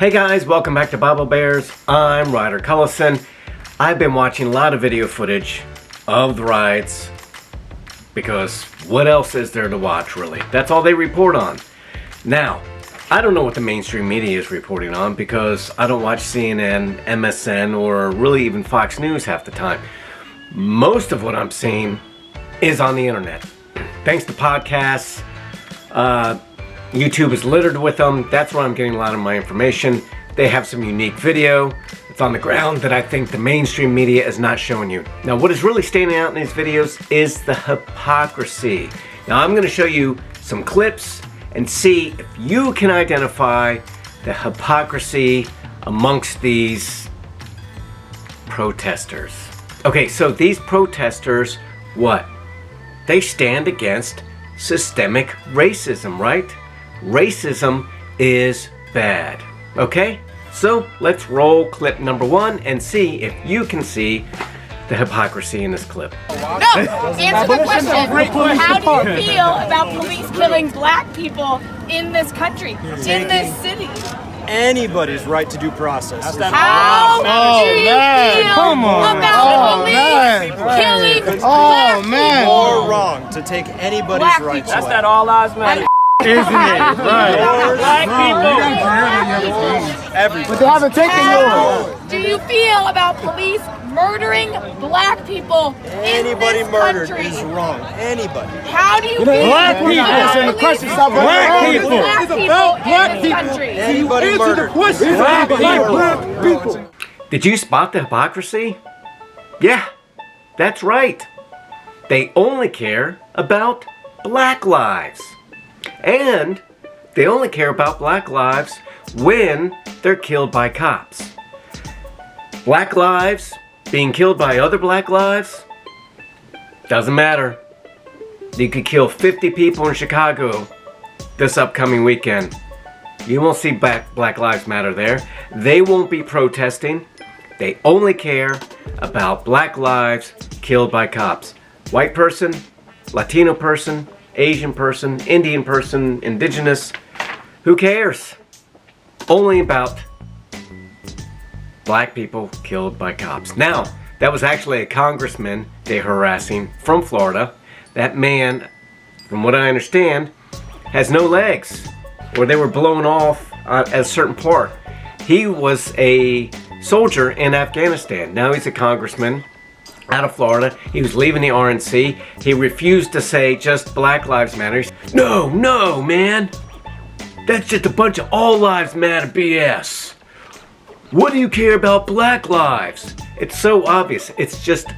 Hey guys, welcome back to Bible Bears. I'm Ryder Cullison. I've been watching a lot of video footage of the riots because what else is there to watch, really? That's all they report on. Now, I don't know what the mainstream media is reporting on because I don't watch CNN, MSN, or really even Fox News half the time. Most of what I'm seeing is on the internet. Thanks to podcasts, YouTube is littered with them. That's where I'm getting a lot of my information. They have some unique video that's on the ground that I think the mainstream media is not showing you. Now, what is really standing out in these videos is the hypocrisy. Now, I'm going to show you some clips and see if you can identify the hypocrisy amongst these protesters. Okay, so these protesters, what? They stand against systemic racism, right? Racism is bad. Okay? So let's roll clip number 1 and see if you can see the hypocrisy in this clip. No! Answer the question. How do you feel about police killing black people in this country, in this city? Anybody's right to due process. How do you feel about police killing black people? Or wrong to take anybody's rights away. That's that all lives matter. Isn't it? Right. Black people. Everybody. But they haven't taken yours. How do you feel about police murdering black people Anybody in this murdered country? is wrong. Anybody. How do you feel Black people. about And the police question's not about murdering people. black people in this country? Anybody murdered. Black people. Did you spot the hypocrisy? Yeah, that's right. They only care about black lives. And they only care about black lives when they're killed by cops. Black lives being killed by other black lives doesn't matter. You could kill 50 people in Chicago this upcoming weekend. You won't see Black Lives Matter there. They won't be protesting. They only care about black lives killed by cops. White person, Latino person, Asian person, Indian person, indigenous, who cares? Only about black people killed by cops. Now, that was actually a congressman they're harassing from Florida. That man, from what I understand, has no legs, or they were blown off at a certain part. He was a soldier in Afghanistan. Now he's a congressman out of Florida. He was leaving the RNC. He refused to say just Black Lives Matter. No, man. That's just a bunch of all lives matter BS. What do you care about black lives? It's so obvious. It's just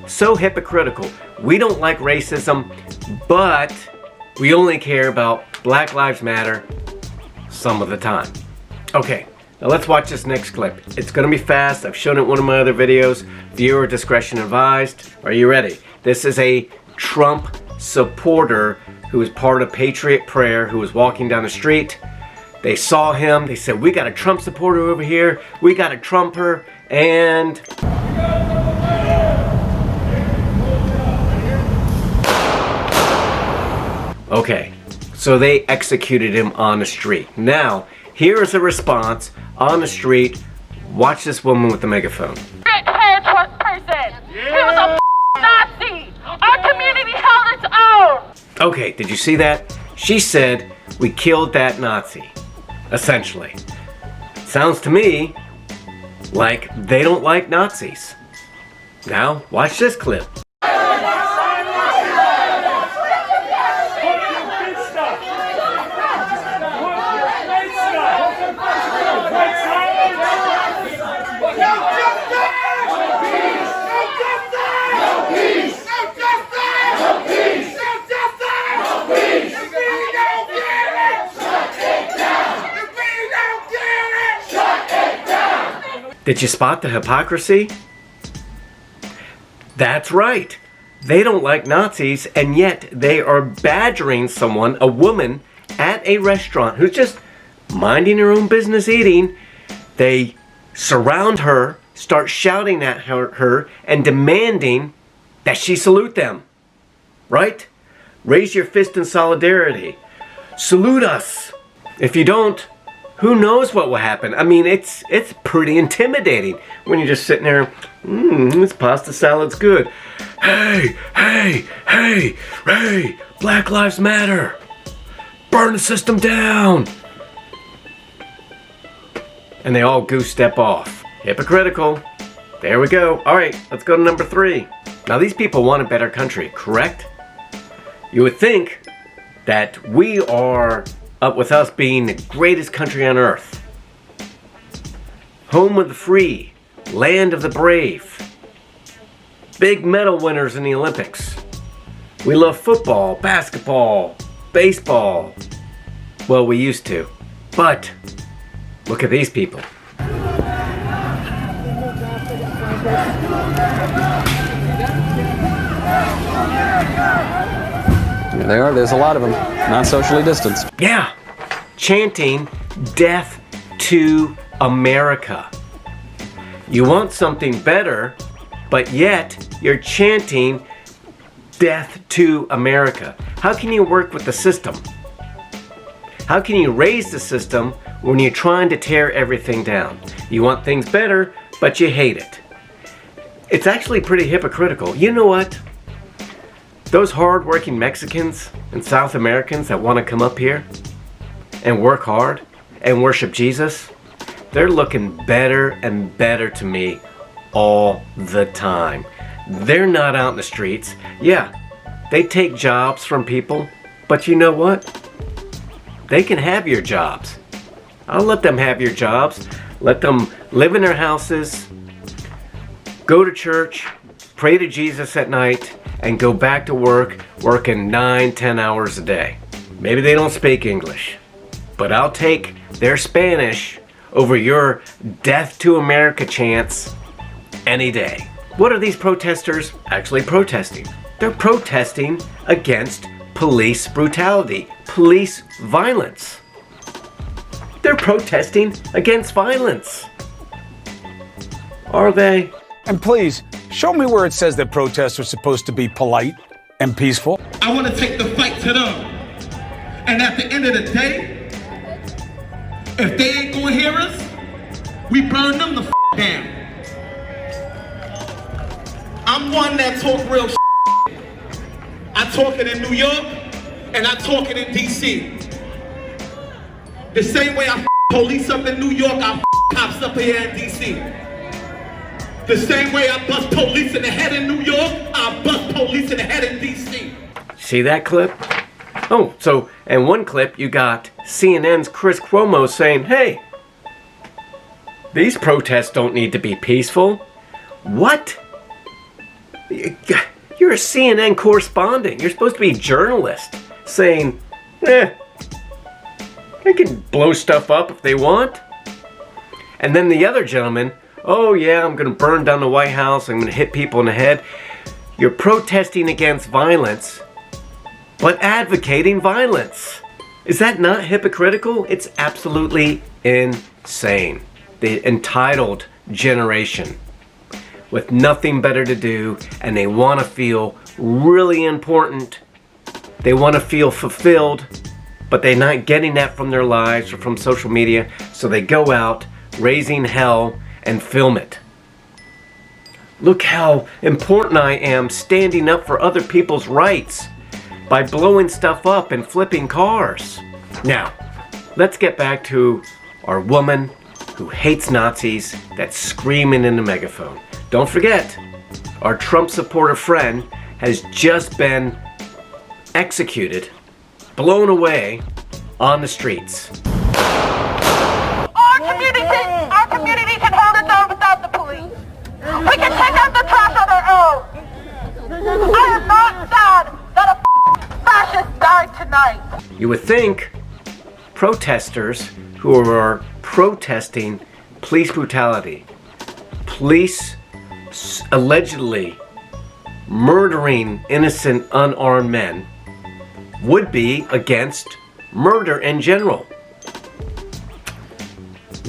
so hypocritical. We don't like racism, but we only care about Black Lives Matter some of the time. Okay. Now let's watch this next clip. It's going to be fast. I've shown it in one of my other videos. Viewer discretion advised. Are you ready? This is a Trump supporter who is part of Patriot Prayer who was walking down the street. They saw him. They said, we got a Trump supporter over here. We got a Trumper. And okay, so they executed him on the street. Now, here is a response on the street. Watch this woman with the megaphone. Hair trust person. He was a Nazi. Our community held its own. Okay, did you see that? She said, we killed that Nazi, essentially. Sounds to me like they don't like Nazis. Now, watch this clip. Did you spot the hypocrisy? That's right. They don't like Nazis, and yet they are badgering someone, a woman, at a restaurant who's just minding her own business eating. They surround her, start shouting at her and demanding that she salute them. Right? Raise your fist in solidarity. Salute us. If you don't, who knows what will happen? I mean, it's pretty intimidating when you're just sitting there, this pasta salad's good. Hey, hey, hey, hey, Black Lives Matter. Burn the system down. And they all goose step off. Hypocritical. There we go. All right, let's go to number 3. Now, these people want a better country, correct? You would think that we are up with us being the greatest country on earth. Home of the free, land of the brave. Big medal winners in the Olympics. We love football, basketball, baseball. Well, we used to. But look at these people. There they are. There's a lot of them. Not socially distanced. Yeah. Chanting death to America. You want something better, but yet you're chanting death to America. How can you work with the system? How can you raise the system when you're trying to tear everything down? You want things better, but you hate it. It's actually pretty hypocritical. You know what? Those hard-working Mexicans and South Americans that want to come up here and work hard and worship Jesus, they're looking better and better to me all the time. They're not out in the streets. Yeah, they take jobs from people, but you know what? They can have your jobs. I'll let them have your jobs. Let them live in their houses, go to church, pray to Jesus at night, and go back to work, working 9-10 hours a day. Maybe they don't speak English, but I'll take their Spanish over your death to America chants any day. What are these protesters actually protesting? They're protesting against police brutality, police violence. They're protesting against violence. Are they? And please, show me where it says that protests are supposed to be polite and peaceful. I want to take the fight to them. And at the end of the day, if they ain't gonna hear us, we burn them the down. I'm one that talk real I talk it in New York, and I talk it in D.C. The same way I police up in New York, I cops up here in D.C. The same way I bust police in the head in New York, I bust police in the head in D.C. See that clip? Oh, so in one clip you got CNN's Chris Cuomo saying, hey, these protests don't need to be peaceful. What? You're a CNN correspondent. You're supposed to be a journalist saying, they can blow stuff up if they want. And then the other gentleman, oh yeah, I'm going to burn down the White House. I'm going to hit people in the head. You're protesting against violence, but advocating violence. Is that not hypocritical? It's absolutely insane. The entitled generation with nothing better to do, and they want to feel really important. They want to feel fulfilled, but they're not getting that from their lives or from social media, so they go out raising hell and film it. Look how important I am standing up for other people's rights by blowing stuff up and flipping cars. Now, let's get back to our woman who hates Nazis that's screaming in the megaphone. Don't forget, our Trump supporter friend has just been executed, blown away on the streets. Our community can hold its own without the police. We can take out the trash on our own. I am not sad that a fascist died tonight. You would think protesters who are protesting police brutality, police allegedly murdering innocent unarmed men, would be against murder in general.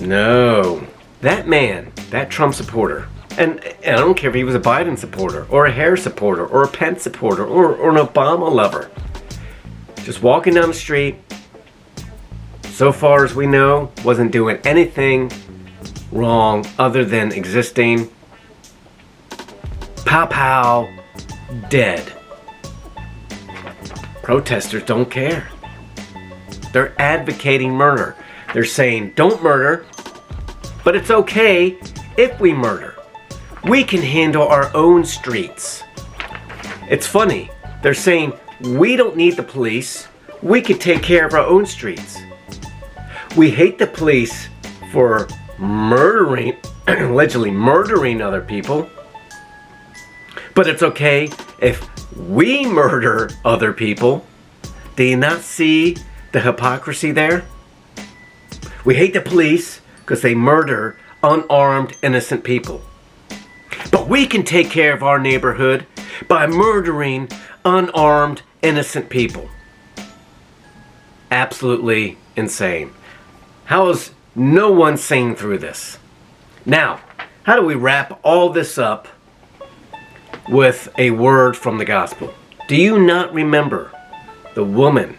No. That man, that Trump supporter, and I don't care if he was a Biden supporter, or a Harris supporter, or a Pence supporter, or an Obama lover, just walking down the street, so far as we know, wasn't doing anything wrong other than existing. Pow pow, dead. Protesters don't care. They're advocating murder. They're saying, don't murder, but it's okay if we murder. We can handle our own streets. It's funny. They're saying, we don't need the police. We can take care of our own streets. We hate the police for murdering, allegedly murdering other people. But it's okay if we murder other people. Do you not see the hypocrisy there? We hate the police because they murder unarmed, innocent people. But we can take care of our neighborhood by murdering unarmed, innocent people. Absolutely insane. How is no one sane through this? Now, how do we wrap all this up with a word from the gospel? Do you not remember the woman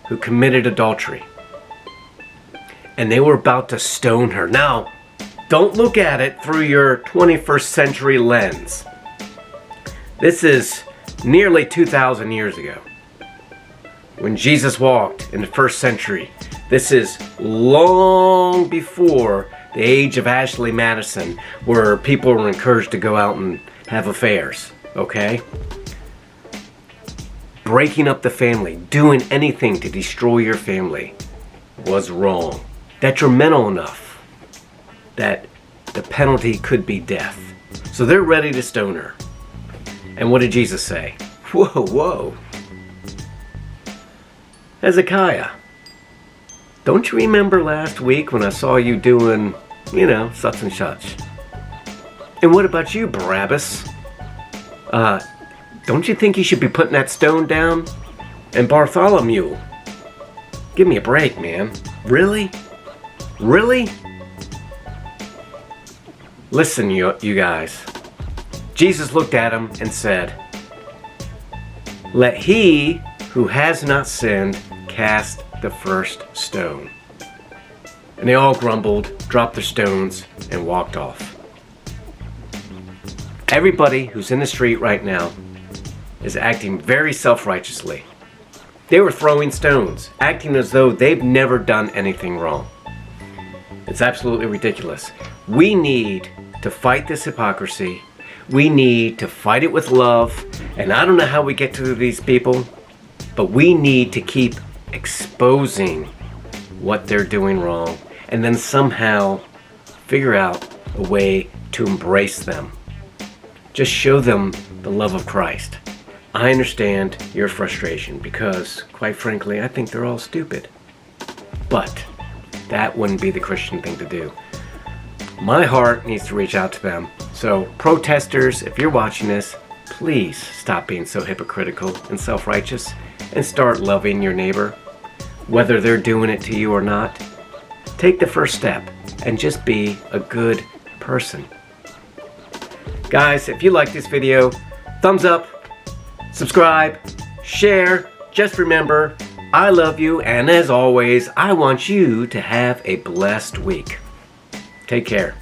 who committed adultery? And they were about to stone her. Now, don't look at it through your 21st century lens. This is nearly 2,000 years ago. When Jesus walked in the first century, this is long before the age of Ashley Madison, where people were encouraged to go out and have affairs, okay? Breaking up the family, doing anything to destroy your family was wrong. Detrimental enough that the penalty could be death. So they're ready to stone her. And what did Jesus say? Whoa, whoa. Hezekiah, don't you remember last week when I saw you doing, such and such? And what about you, Barabbas? Don't you think you should be putting that stone down? And Bartholomew, give me a break, man. Really? Really? Listen, you guys. Jesus looked at him and said, "Let he who has not sinned cast the first stone." And they all grumbled, dropped their stones, and walked off. Everybody who's in the street right now is acting very self-righteously. They were throwing stones, acting as though they've never done anything wrong. It's absolutely ridiculous. We need to fight this hypocrisy. We need to fight it with love. And I don't know how we get to these people, but we need to keep exposing what they're doing wrong and then somehow figure out a way to embrace them. Just show them the love of Christ. I understand your frustration because, quite frankly, I think they're all stupid. But that wouldn't be the Christian thing to do. My heart needs to reach out to them. So, protesters, if you're watching this, please stop being so hypocritical and self-righteous and start loving your neighbor. Whether they're doing it to you or not, take the first step and just be a good person. Guys, if you like this video, thumbs up, subscribe, share. Just remember, I love you, and as always, I want you to have a blessed week. Take care.